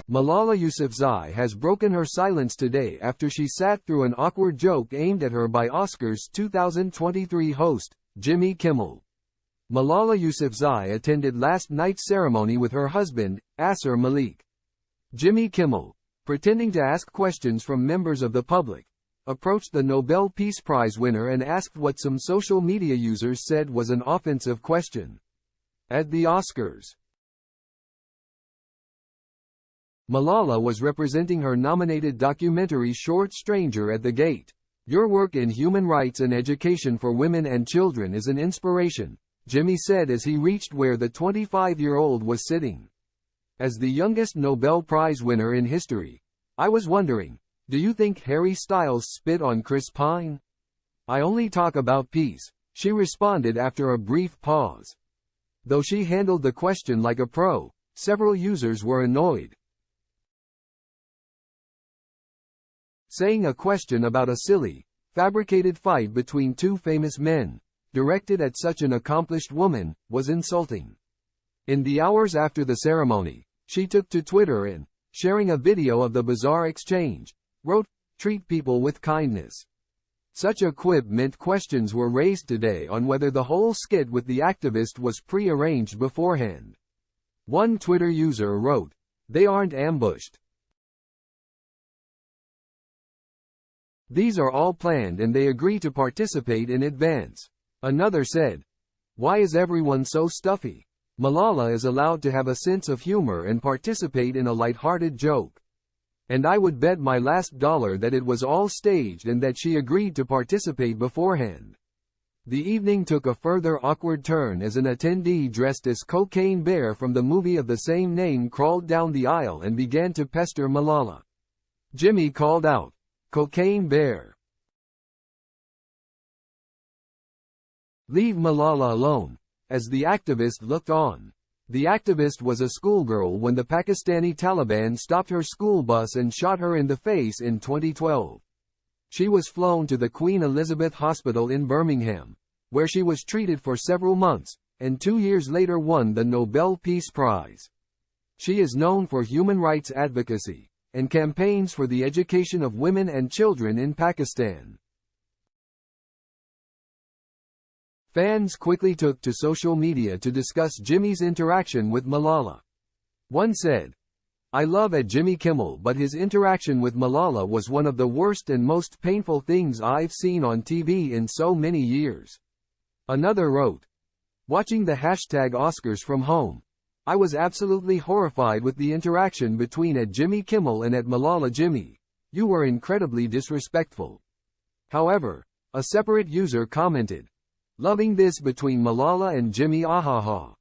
Malala Yousafzai has broken her silence today after she sat through an awkward joke aimed at her by Oscars 2023 host, Jimmy Kimmel. Malala Yousafzai attended last night's ceremony with her husband, Asr Malik. Jimmy Kimmel, pretending to ask questions from members of the public, approached the Nobel Peace Prize winner and asked what some social media users said was an offensive question. At the Oscars, Malala was representing her nominated documentary short Stranger at the Gate. "Your work in human rights and education for women and children is an inspiration," Jimmy said as he reached where the 25-year-old was sitting. "As the youngest Nobel Prize winner in history, I was wondering, do you think Harry Styles spit on Chris Pine? I only talk about peace," she responded after a brief pause. Though she handled the question like a pro, several users were annoyed, saying a question about a silly, fabricated fight between two famous men, directed at such an accomplished woman, was insulting. In the hours after the ceremony, she took to Twitter and, sharing a video of the bizarre exchange, wrote, "Treat people with kindness." Such a quip meant questions were raised today on whether the whole skit with the activist was pre-arranged beforehand. One Twitter user wrote, "They aren't ambushed. These are all planned and they agree to participate in advance." Another said, "Why is everyone so stuffy? Malala is allowed to have a sense of humor and participate in a light-hearted joke. And I would bet my last dollar that it was all staged and that she agreed to participate beforehand." The evening took a further awkward turn as an attendee dressed as Cocaine Bear from the movie of the same name crawled down the aisle and began to pester Malala. Jimmy called out, "Cocaine Bear. Leave Malala alone," as the activist looked on. The activist was a schoolgirl when the Pakistani Taliban stopped her school bus and shot her in the face in 2012. She was flown to the Queen Elizabeth Hospital in Birmingham, where she was treated for several months, and 2 years later won the Nobel Peace Prize. She is known for human rights advocacy and campaigns for the education of women and children in Pakistan. Fans quickly took to social media to discuss Jimmy's interaction with Malala. One said, "I love Jimmy Kimmel, but his interaction with Malala was one of the worst and most painful things I've seen on TV in so many years." Another wrote, "Watching the #Oscars from home, I was absolutely horrified with the interaction between Jimmy Kimmel and Malala. Jimmy, you were incredibly disrespectful." However, a separate user commented, "Loving this between Malala and Jimmy, ahaha."